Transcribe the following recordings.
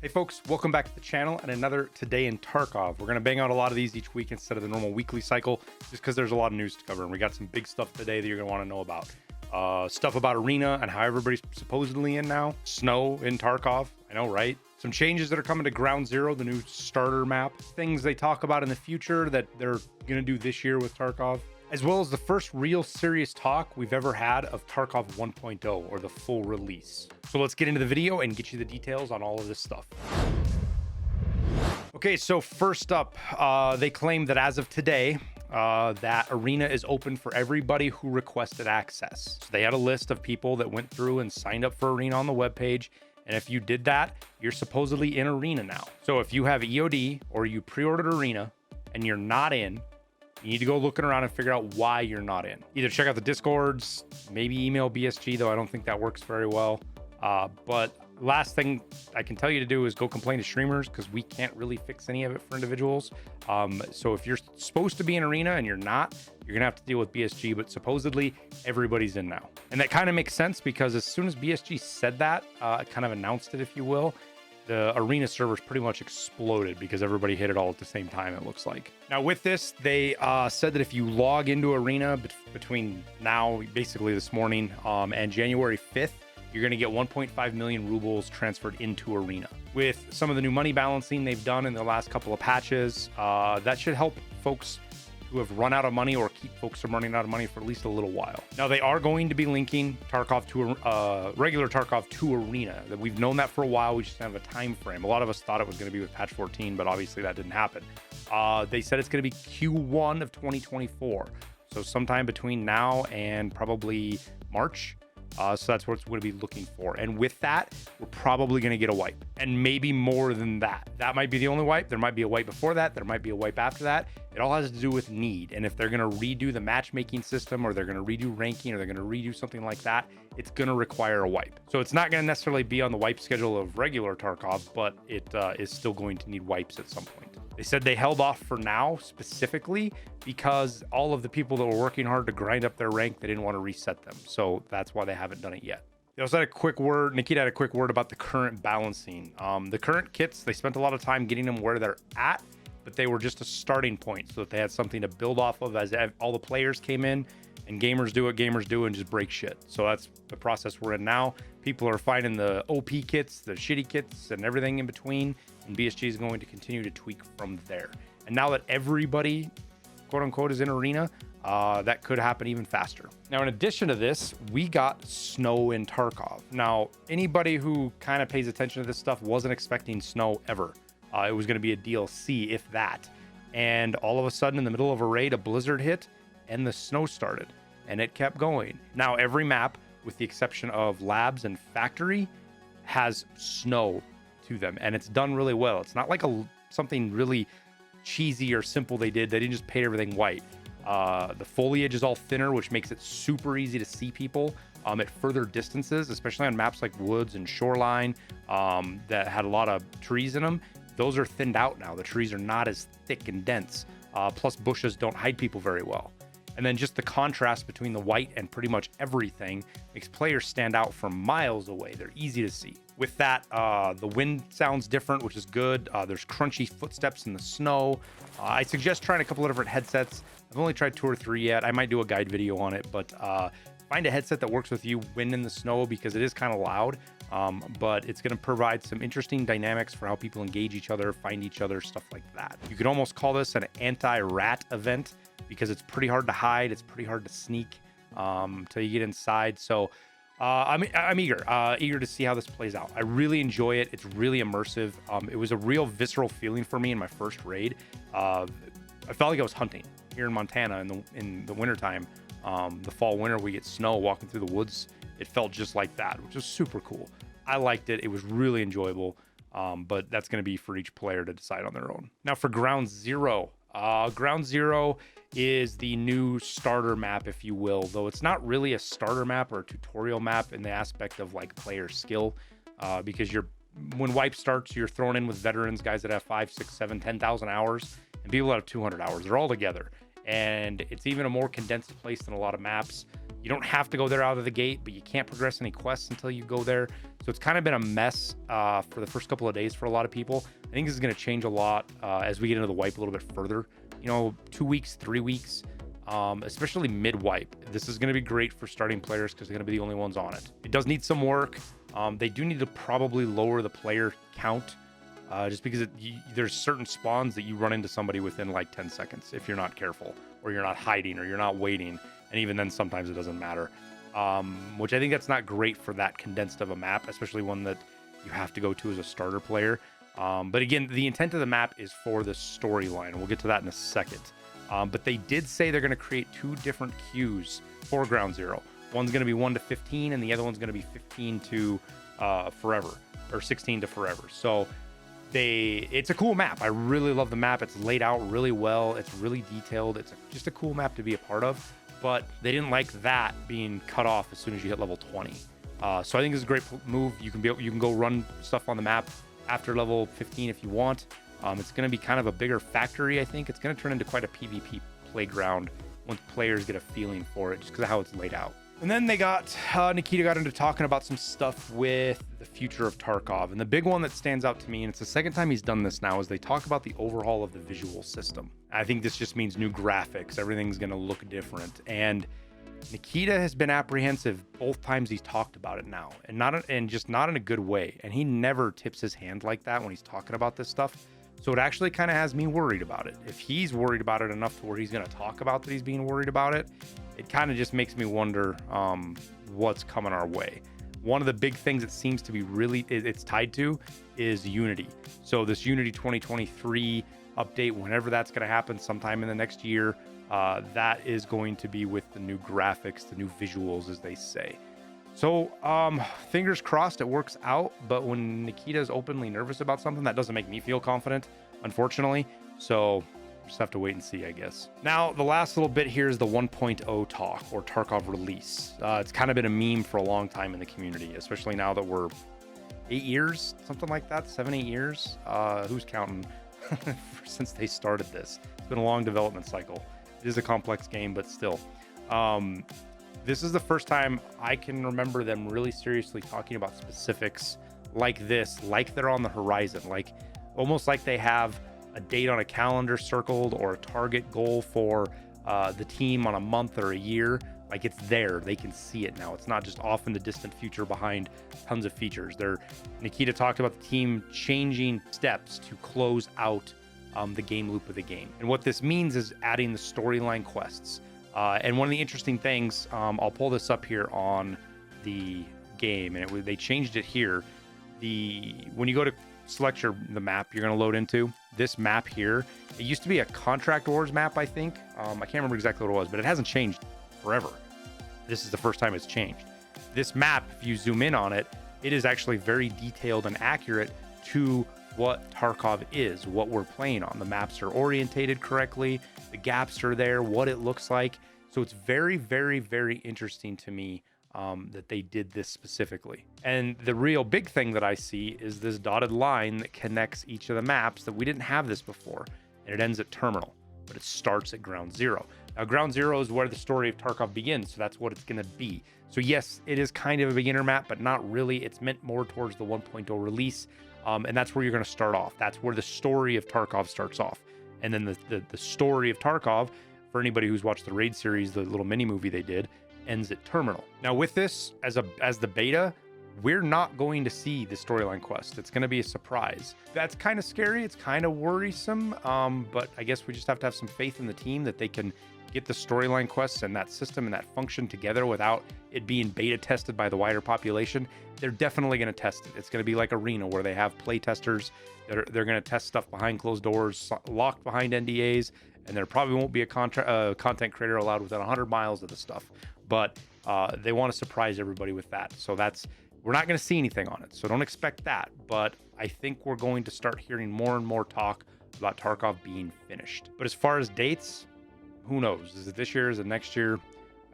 Hey folks, welcome back to the channel and another Today in Tarkov. We're going to bang out a lot of these each week instead of the normal weekly cycle, just because there's a lot of news to cover. And we got some big stuff today that you're going to want to know about. Stuff about Arena and how everybody's supposedly in now. Snow in Tarkov. I know, right? Some changes that are coming to Ground Zero, the new starter map. Things they talk about in the future that they're going to do this year with Tarkov. As well as the first real serious talk we've ever had of Tarkov 1.0 or the full release. So let's get into the video and get you the details on all of this stuff. Okay, so first up, they claim that as of today, that Arena is open for everybody who requested access. So they had a list of people that went through and signed up for Arena on the webpage. And if you did that, you're supposedly in Arena now. So if you have EOD or you pre-ordered Arena and you're not in, you need to go looking around and figure out why you're not in. Either check out the Discords, maybe email BSG, though I don't think that works very well. But last thing I can tell you to do is go complain to streamers, because we can't really fix any of it for individuals. So if you're supposed to be in Arena and you're not, you're gonna have to deal with BSG, but supposedly everybody's in now. And that kind of makes sense, because as soon as BSG said that, kind of announced it, if you will, the Arena servers pretty much exploded because everybody hit it all at the same time, it looks like. Now with this, they said that if you log into Arena between now, basically this morning, and January 5th, you're going to get 1.5 million rubles transferred into Arena. With some of the new money balancing they've done in the last couple of patches, that should help folks who have run out of money, or keep folks from running out of money for at least a little while. Now they are going to be linking Tarkov to regular Tarkov to Arena. That we've known that for a while. We just have a time frame. A lot of us thought it was going to be with patch 14, but obviously that didn't happen. They said it's going to be Q1 of 2024, so sometime between now and probably March. So that's what it's going to be looking for. And with that, we're probably going to get a wipe, and maybe more than that. That might be the only wipe. There might be a wipe before that. There might be a wipe after that. It all has to do with need. And if they're going to redo the matchmaking system, or they're going to redo ranking, or they're going to redo something like that, it's going to require a wipe. So it's not going to necessarily be on the wipe schedule of regular Tarkov, but it is still going to need wipes at some point. They said they held off for now specifically because all of the people that were working hard to grind up their rank, they didn't want to reset them. So that's why they haven't done it yet. They also had a quick word, Nikita had a quick word about the current balancing. The current kits, they spent a lot of time getting them where they're at, but they were just a starting point so that they had something to build off of as all the players came in, and gamers do what gamers do and just break shit. So that's the process we're in now. People are finding the OP kits, the shitty kits, and everything in between, and BSG is going to continue to tweak from there. And now that everybody, quote unquote, is in Arena, that could happen even faster. Now, in addition to this, we got snow in Tarkov. Now, anybody who kind of pays attention to this stuff wasn't expecting snow ever. It was going to be a DLC, if that. And all of a sudden, in the middle of a raid, a blizzard hit, and the snow started, and it kept going. Now, every map, with the exception of labs and factory, has snow to them, and it's done really well. It's not like something really cheesy or simple they did. They didn't just paint everything white. The foliage is all thinner, which makes it super easy to see people at further distances, especially on maps like Woods and Shoreline that had a lot of trees in them. Those are thinned out now. The trees are not as thick and dense. Plus bushes don't hide people very well. And then just the contrast between the white and pretty much everything makes players stand out from miles away. They're easy to see. With that, the wind sounds different, which is good. There's crunchy footsteps in the snow. I suggest trying a couple of different headsets. I've only tried 2 or 3 yet. I might do a guide video on it, but find a headset that works with you when in the snow, because it is kind of loud. But it's going to provide some interesting dynamics for how people engage each other, find each other, stuff like that. You could almost call this an anti-rat event, because it's pretty hard to hide. It's pretty hard to sneak till you get inside. So I'm eager to see how this plays out. I really enjoy it. It's really immersive. It was a real visceral feeling for me in my first raid. I felt like I was hunting here in Montana in the wintertime. The fall winter, we get snow walking through the woods. It felt just like that, which was super cool. I liked it. It was really enjoyable. But that's going to be for each player to decide on their own. Now for Ground Zero. Ground Zero is the new starter map, if you will, though it's not really a starter map or a tutorial map in the aspect of like player skill, because when wipe starts, you're thrown in with veterans, guys that have 5, 6, 7, 10,000 hours, and people that have 200 hours. They're all together, and it's even a more condensed place than a lot of maps. You don't have to go there out of the gate, but you can't progress any quests until you go there. So it's kind of been a mess for the first couple of days for a lot of people. I think this is going to change a lot as we get into the wipe a little bit further. 2 weeks, 3 weeks, especially mid-wipe. This is going to be great for starting players because they're going to be the only ones on it. It does need some work. They do need to probably lower the player count just because there's certain spawns that you run into somebody within like 10 seconds if you're not careful, or you're not hiding, or you're not waiting. And even then, sometimes it doesn't matter, which I think that's not great for that condensed of a map, especially one that you have to go to as a starter player. But again, the intent of the map is for the storyline, and we'll get to that in a second. But they did say they're going to create 2 different queues for Ground Zero. One's going to be 1 to 15, and the other one's going to be 15 to forever, or 16 to forever. So it's a cool map. I really love the map. It's laid out really well. It's really detailed. It's just a cool map to be a part of. But they didn't like that being cut off as soon as you hit level 20. So I think it's a great move. You can go run stuff on the map after level 15 if you want. It's going to be kind of a bigger factory. I think it's going to turn into quite a PvP playground once players get a feeling for it, just because of how it's laid out. And then Nikita got into talking about some stuff with the future of Tarkov. And the big one that stands out to me, and it's the second time he's done this now, is they talk about the overhaul of the visual system. I think this just means new graphics. Everything's going to look different. And Nikita has been apprehensive both times he's talked about it now, and just not in a good way. And he never tips his hand like that when he's talking about this stuff. So it actually kind of has me worried about it. If he's worried about it enough to where he's going to talk about that he's being worried about it, it kind of just makes me wonder what's coming our way. One of the big things it seems to be it's tied to is Unity. So this Unity 2023 update, whenever that's going to happen, sometime in the next year, that is going to be with the new graphics, the new visuals, as they say. So fingers crossed it works out. But when Nikita's openly nervous about something, that doesn't make me feel confident, unfortunately. So just have to wait and see, I guess. Now, the last little bit here is the 1.0 talk, or Tarkov Release. It's kind of been a meme for a long time in the community, especially now that we're 8 years, something like that, 7-8 years. Who's counting? Since they started this. It's been a long development cycle. It is a complex game, but still. This is the first time I can remember them really seriously talking about specifics like this, like they're on the horizon, like almost like they have a date on a calendar circled, or a target goal for the team on a month or a year. Like it's there, they can see it now. It's not just off in the distant future behind tons of features. Nikita talked about the team changing steps to close out the game loop of the game. And what this means is adding the storyline quests. And one of the interesting things, I'll pull this up here on the game, and they changed it here. When you go to select the map you're going to load into, this map here, it used to be a Contract Wars map, I think. I can't remember exactly what it was, but it hasn't changed forever. This is the first time it's changed. This map, if you zoom in on it, it is actually very detailed and accurate to what Tarkov is, what we're playing on. The maps are orientated correctly, the gaps are there, what it looks like. So it's very, very, very interesting to me that they did this specifically. And the real big thing that I see is this dotted line that connects each of the maps that we didn't have this before. And it ends at Terminal, but it starts at Ground Zero. Now, Ground Zero is where the story of Tarkov begins, so that's what it's going to be. So yes, it is kind of a beginner map, but not really. It's meant more towards the 1.0 release, and that's where you're going to start off. That's where the story of Tarkov starts off. And then the story of Tarkov, for anybody who's watched the Raid series, the little mini movie they did, ends at Terminal. Now with this, as the beta, we're not going to see the storyline quest. It's going to be a surprise. That's kind of scary. It's kind of worrisome, but I guess we just have to have some faith in the team that they can get the storyline quests and that system and that function together without it being beta tested by the wider population. They're definitely going to test it. It's going to be like Arena, where they have play testers. They're going to test stuff behind closed doors, locked behind NDAs, and there probably won't be a content creator allowed within 100 miles of the stuff. But they want to surprise everybody with that. So we're not going to see anything on it, so don't expect that. But I think we're going to start hearing more and more talk about Tarkov being finished. But as far as dates, who knows? Is it this year? Is it next year?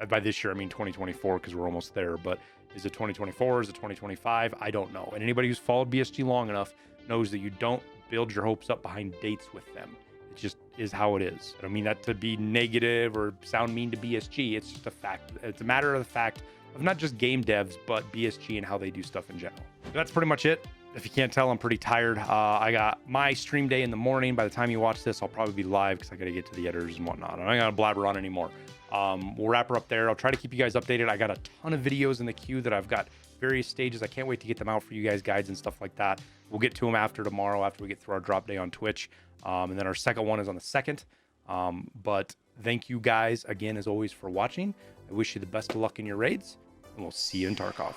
By this year, I mean 2024, because we're almost there. But is it 2024? Is it 2025? I don't know. And anybody who's followed BSG long enough knows that you don't build your hopes up behind dates with them. It just is how it is. I don't mean that to be negative or sound mean to BSG. It's just a fact. It's a matter of the fact of not just game devs, but BSG and how they do stuff in general. So that's pretty much it. If you can't tell, I'm pretty tired. I got my stream day in the morning. By the time you watch this, I'll probably be live because I got to get to the editors and whatnot. I'm not going to blabber on anymore. We'll wrap her up there. I'll try to keep you guys updated. I got a ton of videos in the queue that I've got various stages. I can't wait to get them out for you guys, guides and stuff like that. We'll get to them after tomorrow, after we get through our drop day on Twitch. And then our second one is on the 2nd. But thank you guys again, as always, for watching. I wish you the best of luck in your raids, and we'll see you in Tarkov.